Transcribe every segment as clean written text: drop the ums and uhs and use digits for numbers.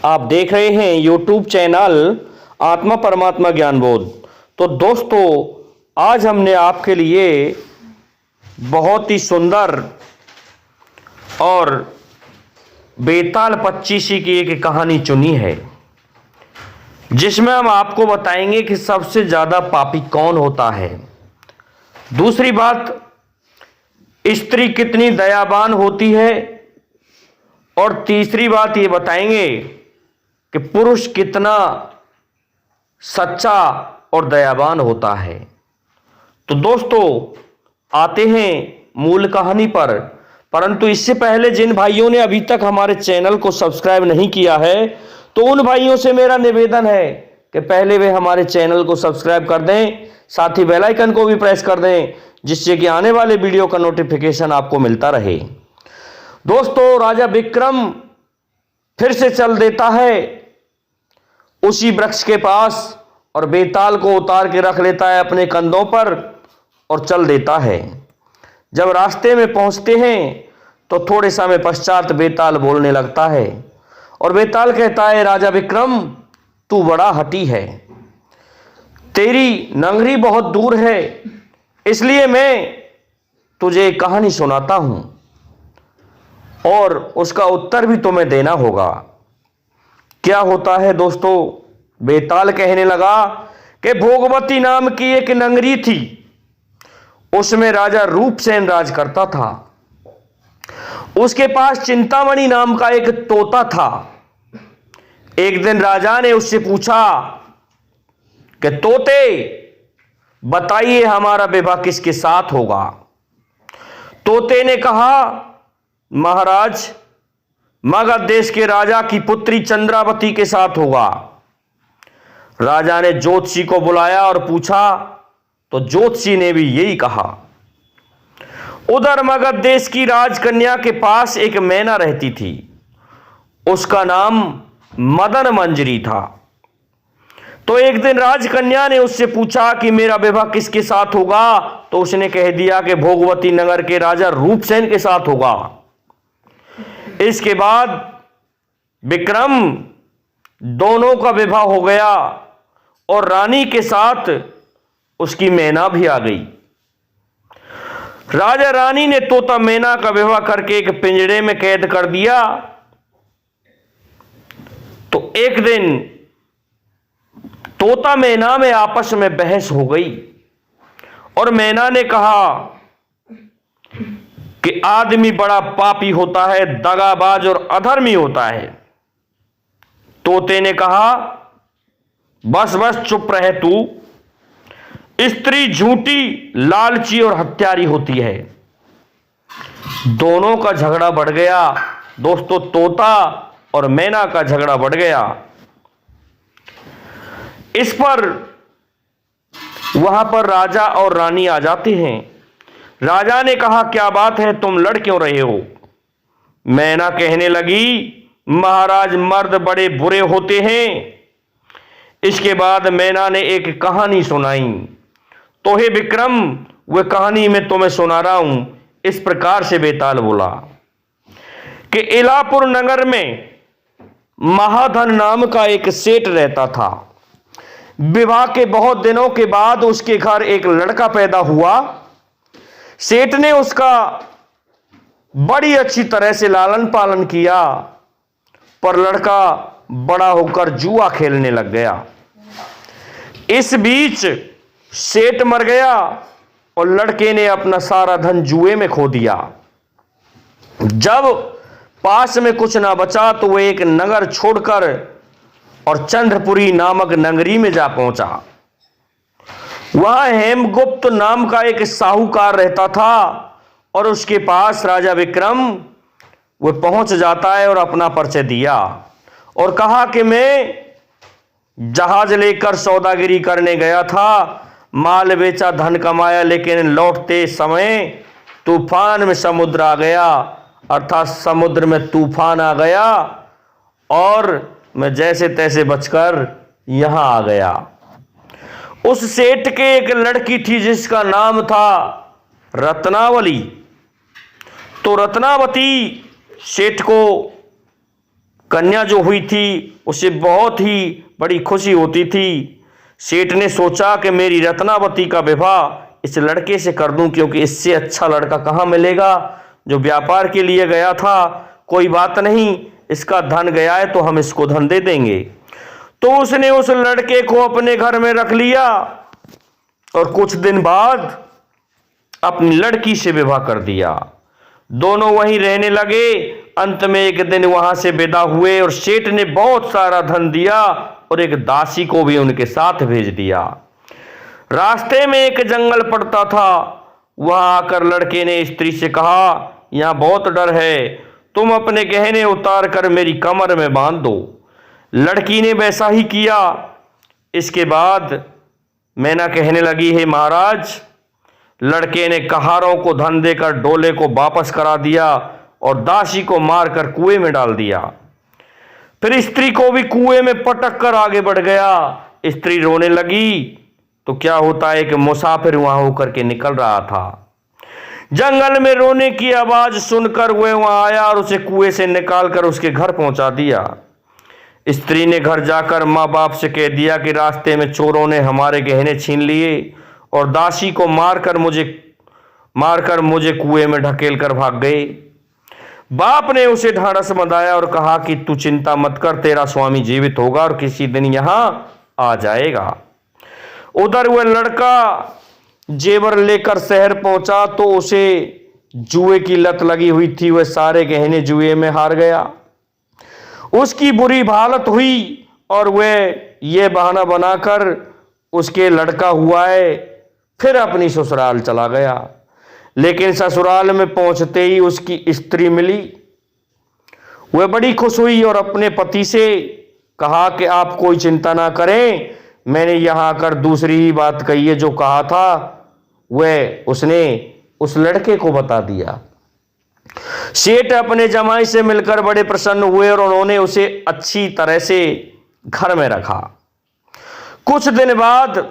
आप देख रहे हैं YouTube चैनल आत्मा परमात्मा ज्ञान बोध। तो दोस्तों, आज हमने आपके लिए बहुत ही सुंदर और बेताल पच्चीसी की एक कहानी चुनी है, जिसमें हम आपको बताएंगे कि सबसे ज़्यादा पापी कौन होता है। दूसरी बात, स्त्री कितनी दयावान होती है, और तीसरी बात ये बताएंगे कि पुरुष कितना सच्चा और दयावान होता है। तो दोस्तों, आते हैं मूल कहानी पर। परंतु इससे पहले जिन भाइयों ने अभी तक हमारे चैनल को सब्सक्राइब नहीं किया है, तो उन भाइयों से मेरा निवेदन है कि पहले वे हमारे चैनल को सब्सक्राइब कर दें, साथ ही बेल आइकन को भी प्रेस कर दें, जिससे कि आने वाले वीडियो का नोटिफिकेशन आपको मिलता रहे। दोस्तों, राजा विक्रम फिर से चल देता है उसी वृक्ष के पास और बेताल को उतार के रख लेता है अपने कंधों पर और चल देता है। जब रास्ते में पहुंचते हैं तो थोड़े समय पश्चात बेताल बोलने लगता है और बेताल कहता है, राजा विक्रम, तू बड़ा हठी है, तेरी नगरी बहुत दूर है, इसलिए मैं तुझे एक कहानी सुनाता हूं और उसका उत्तर भी तुम्हें देना होगा। क्या होता है दोस्तों, बेताल कहने लगा कि भोगवती नाम की एक नगरी थी, उसमें राजा रूपसेन राज करता था। उसके पास चिंतामणि नाम का एक तोता था। एक दिन राजा ने उससे पूछा कि तोते, बताइए हमारा विवाह किसके साथ होगा। तोते ने कहा, महाराज, मगध देश के राजा की पुत्री चंद्रावती के साथ होगा। राजा ने ज्योतिषी को बुलाया और पूछा, तो ज्योतिषी ने भी यही कहा। उधर मगध देश की राजकन्या के पास एक मैना रहती थी, उसका नाम मदन मंजरी था। तो एक दिन राजकन्या ने उससे पूछा कि मेरा विवाह किसके साथ होगा, तो उसने कह दिया कि भोगवती नगर के राजा रूपसेन के साथ होगा। इसके बाद विक्रम दोनों का विवाह हो गया और रानी के साथ उसकी मैना भी आ गई। राजा रानी ने तोता मैना का विवाह करके एक पिंजरे में कैद कर दिया। तो एक दिन तोता मैना में आपस में बहस हो गई और मैना ने कहा कि आदमी बड़ा पापी होता है, दगाबाज और अधर्मी होता है। तोते ने कहा, बस बस चुप रहे तू, स्त्री झूठी, लालची और हत्यारी होती है। दोनों का झगड़ा बढ़ गया दोस्तों, तोता और मैना का झगड़ा बढ़ गया। इस पर वहां पर राजा और रानी आ जाते हैं। राजा ने कहा, क्या बात है, तुम लड़ क्यों रहे हो। मैना कहने लगी, महाराज, मर्द बड़े बुरे होते हैं। इसके बाद मैना ने एक कहानी सुनाई। तो हे विक्रम, वह कहानी मैं तुम्हें सुना रहा हूं। इस प्रकार से बेताल बोला कि इलापुर नगर में महाधन नाम का एक सेठ रहता था। विवाह के बहुत दिनों के बाद उसके घर एक लड़का पैदा हुआ। सेठ ने उसका बड़ी अच्छी तरह से लालन पालन किया, पर लड़का बड़ा होकर जुआ खेलने लग गया। इस बीच सेठ मर गया और लड़के ने अपना सारा धन जुए में खो दिया। जब पास में कुछ ना बचा तो वह एक नगर छोड़कर और चंद्रपुरी नामक नगरी में जा पहुंचा। वहां हेमगुप्त नाम का एक साहूकार रहता था और उसके पास राजा विक्रम वह पहुंच जाता है और अपना परिचय दिया और कहा कि मैं जहाज लेकर सौदागिरी करने गया था, माल बेचा, धन कमाया, लेकिन लौटते समय तूफान में समुद्र आ गया, अर्थात समुद्र में तूफान आ गया और मैं जैसे तैसे बचकर यहां आ गया। उस सेठ के एक लड़की थी जिसका नाम था रत्नावली। तो रत्नावती सेठ को कन्या जो हुई थी उसे बहुत ही बड़ी खुशी होती थी। सेठ ने सोचा कि मेरी रत्नावती का विवाह इस लड़के से कर दूं, क्योंकि इससे अच्छा लड़का कहाँ मिलेगा। जो व्यापार के लिए गया था, कोई बात नहीं, इसका धन गया है तो हम इसको धन दे देंगे। तो उसने उस लड़के को अपने घर में रख लिया और कुछ दिन बाद अपनी लड़की से विवाह कर दिया। दोनों वहीं रहने लगे। अंत में एक दिन वहां से विदा हुए और सेठ ने बहुत सारा धन दिया और एक दासी को भी उनके साथ भेज दिया। रास्ते में एक जंगल पड़ता था। वहां आकर लड़के ने स्त्री से कहा, यहां बहुत डर है, तुम अपने गहने उतार कर मेरी कमर में बांध दो। लड़की ने वैसा ही किया। इसके बाद मैना कहने लगी, हे महाराज, लड़के ने कहारों को धन देकर डोले को वापस करा दिया और दासी को मारकर कुएं में डाल दिया। फिर स्त्री को भी कुएं में पटक कर आगे बढ़ गया। स्त्री रोने लगी तो क्या होता है कि मुसाफिर वहां होकर के निकल रहा था। जंगल में रोने की आवाज सुनकर वह वहां आया और उसे कुएं से निकालकर उसके घर पहुंचा दिया। स्त्री ने घर जाकर माँ बाप से कह दिया कि रास्ते में चोरों ने हमारे गहने छीन लिए और दासी को मारकर मुझे कुएं में ढकेल कर भाग गए। बाप ने उसे ढांढस बंधाया और कहा कि तू चिंता मत कर, तेरा स्वामी जीवित होगा और किसी दिन यहां आ जाएगा। उधर वह लड़का जेवर लेकर शहर पहुंचा तो उसे जुए की लत लगी हुई थी। वह सारे गहने जुए में हार गया। उसकी बुरी हालत हुई और वह ये बहाना बनाकर उसके लड़का हुआ है फिर अपनी ससुराल चला गया। लेकिन ससुराल में पहुंचते ही उसकी स्त्री मिली। वह बड़ी खुश हुई और अपने पति से कहा कि आप कोई चिंता ना करें, मैंने यहां आकर दूसरी ही बात कही है, जो कहा था वह उसने उस लड़के को बता दिया। सेठ अपने जमाई से मिलकर बड़े प्रसन्न हुए और उन्होंने उसे अच्छी तरह से घर में रखा। कुछ दिन बाद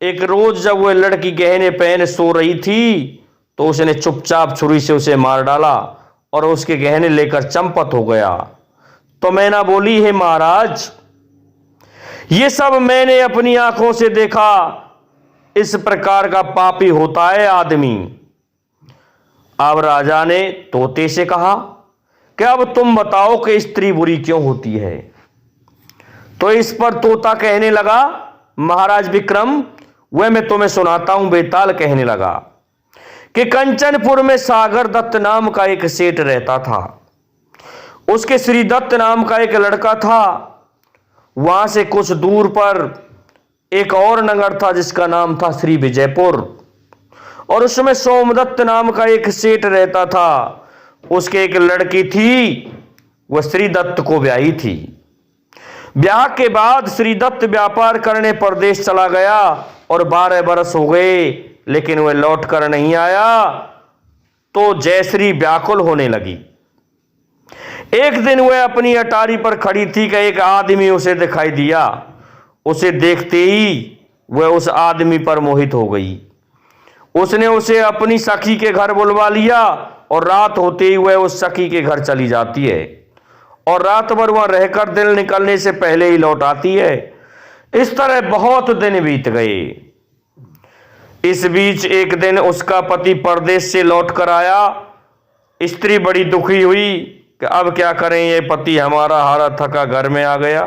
एक रोज जब वह लड़की गहने पहने सो रही थी तो उसने चुपचाप छुरी से उसे मार डाला और उसके गहने लेकर चंपत हो गया। तो मैना बोली, हे महाराज, ये सब मैंने अपनी आंखों से देखा। इस प्रकार का पापी होता है आदमी। अब राजा ने तोते से कहा कि अब तुम बताओ कि स्त्री बुरी क्यों होती है। तो इस पर तोता कहने लगा, महाराज विक्रम, वह मैं तुम्हें सुनाता हूं। बेताल कहने लगा कि कंचनपुर में सागर दत्त नाम का एक सेठ रहता था। उसके श्री दत्त नाम का एक लड़का था। वहां से कुछ दूर पर एक और नगर था जिसका नाम था श्री विजयपुर, और उसमें सोमदत्त नाम का एक सेठ रहता था। उसके एक लड़की थी, वह श्री दत्त को ब्याही थी। ब्याह के बाद श्री दत्त व्यापार करने परदेश चला गया और 12 बरस हो गए, लेकिन वह लौट कर नहीं आया। तो जयश्री व्याकुल होने लगी। एक दिन वह अपनी अटारी पर खड़ी थी कि एक आदमी उसे दिखाई दिया। उसे देखते ही वह उस आदमी पर मोहित हो गई। उसने उसे अपनी सखी के घर बुलवा लिया और रात होते ही वह उस सखी के घर चली जाती है और रात भर वहां रहकर दिन निकलने से पहले ही लौट आती है। इस तरह बहुत दिन बीत गए। इस बीच एक दिन उसका पति परदेश से लौट कर आया। स्त्री बड़ी दुखी हुई कि अब क्या करें, ये पति हमारा हारा थका घर में आ गया।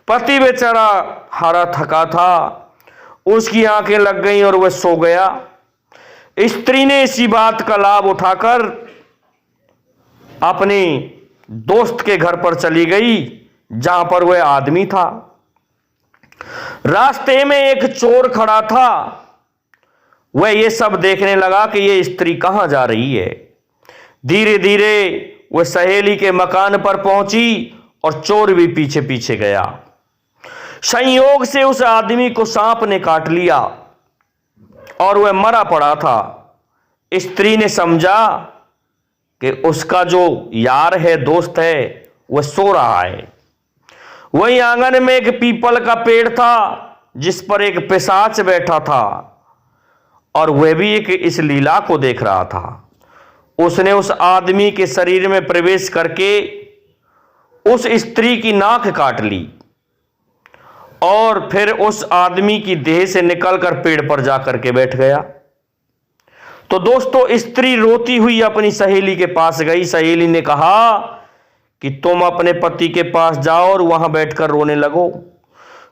पति बेचारा हारा थका था, उसकी आंखें लग गईं और वह सो गया। स्त्री ने इसी बात का लाभ उठाकर अपने दोस्त के घर पर चली गई जहां पर वह आदमी था। रास्ते में एक चोर खड़ा था। वह ये सब देखने लगा कि यह स्त्री कहां जा रही है। धीरे धीरे वह सहेली के मकान पर पहुंची और चोर भी पीछे पीछे गया। संयोग से उस आदमी को सांप ने काट लिया और वह मरा पड़ा था। स्त्री ने समझा कि उसका जो यार है, दोस्त है, वह सो रहा है। वहीं आंगन में एक पीपल का पेड़ था जिस पर एक पिशाच बैठा था और वह भी एक इस लीला को देख रहा था। उसने उस आदमी के शरीर में प्रवेश करके उस स्त्री की नाक काट ली और फिर उस आदमी की देह से निकलकर पेड़ पर जाकर के बैठ गया। तो दोस्तों स्त्री रोती हुई अपनी सहेली के पास गई। सहेली ने कहा कि तुम अपने पति के पास जाओ और वहां बैठकर रोने लगो।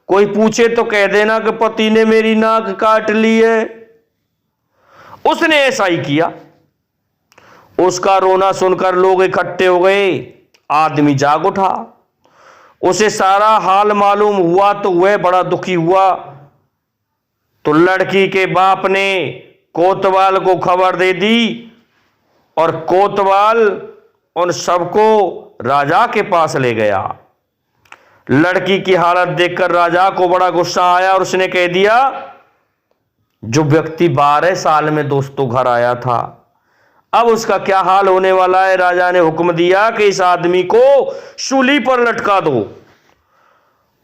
कोई पूछे तो कह देना कि पति ने मेरी नाक काट ली है। उसने ऐसा ही किया। उसका रोना सुनकर लोग इकट्ठे हो गए। आदमी जाग उठा, उसे सारा हाल मालूम हुआ तो वह बड़ा दुखी हुआ। तो लड़की के बाप ने कोतवाल को खबर दे दी और कोतवाल उन सबको राजा के पास ले गया। लड़की की हालत देखकर राजा को बड़ा गुस्सा आया और उसने कह दिया, जो व्यक्ति 12 साल में दोस्तों घर आया था, अब उसका क्या हाल होने वाला है। राजा ने हुक्म दिया कि इस आदमी को सूली पर लटका दो।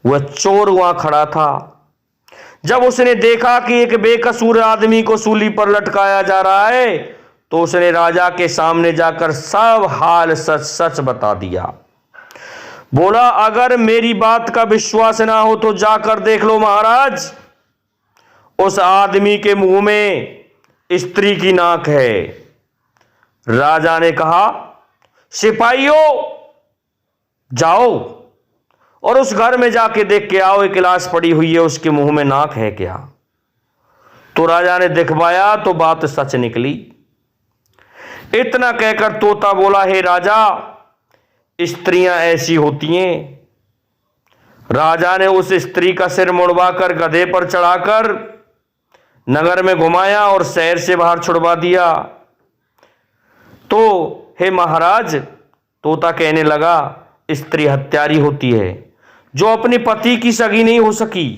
वह चोर वहां खड़ा था। जब उसने देखा कि एक बेकसूर आदमी को सूली पर लटकाया जा रहा है तो उसने राजा के सामने जाकर सब हाल सच सच बता दिया। बोला, अगर मेरी बात का विश्वास ना हो तो जाकर देख लो महाराज, उस आदमी के मुंह में स्त्री की नाक है। राजा ने कहा, सिपाहियों जाओ और उस घर में जाके देख के आओ, एक लाश पड़ी हुई है, उसके मुंह में नाक है क्या। तो राजा ने दिखवाया तो बात सच निकली। इतना कहकर तोता बोला, हे राजा, स्त्रियां ऐसी होती हैं। राजा ने उस स्त्री का सिर मुड़वाकर गधे पर चढ़ाकर नगर में घुमाया और शहर से बाहर छुड़वा दिया। तो हे महाराज, तोता कहने लगा, स्त्री हत्यारी होती है। जो अपने पति की सगी नहीं हो सकी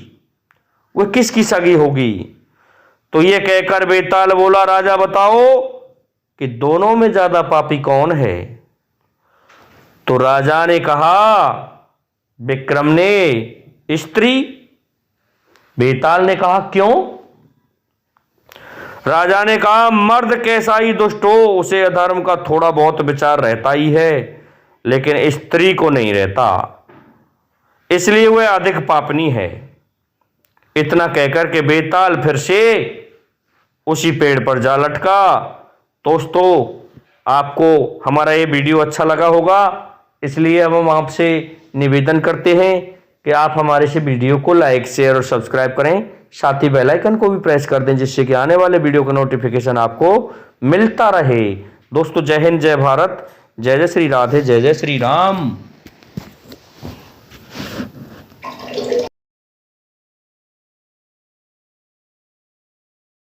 वह किसकी सगी होगी। तो यह कहकर बेताल बोला, राजा बताओ कि दोनों में ज्यादा पापी कौन है। तो राजा ने कहा, विक्रम ने स्त्री। बेताल ने कहा, क्यों। राजा ने कहा, मर्द कैसा ही दुष्ट हो, उसे अधर्म का थोड़ा बहुत विचार रहता ही है, लेकिन स्त्री को नहीं रहता, इसलिए वह अधिक पापनी है। इतना कहकर के बेताल फिर से उसी पेड़ पर जा लटका। दोस्तों, आपको हमारा ये वीडियो अच्छा लगा होगा, इसलिए अब हम आपसे निवेदन करते हैं कि आप हमारे से वीडियो को लाइक, शेयर और सब्सक्राइब करें। साथ ही बेल आइकन को भी प्रेस कर दें, जिससे कि आने वाले वीडियो का नोटिफिकेशन आपको मिलता रहे। दोस्तों, जय हिंद, जय भारत, जय जय श्री राधे, जय जय श्री राम।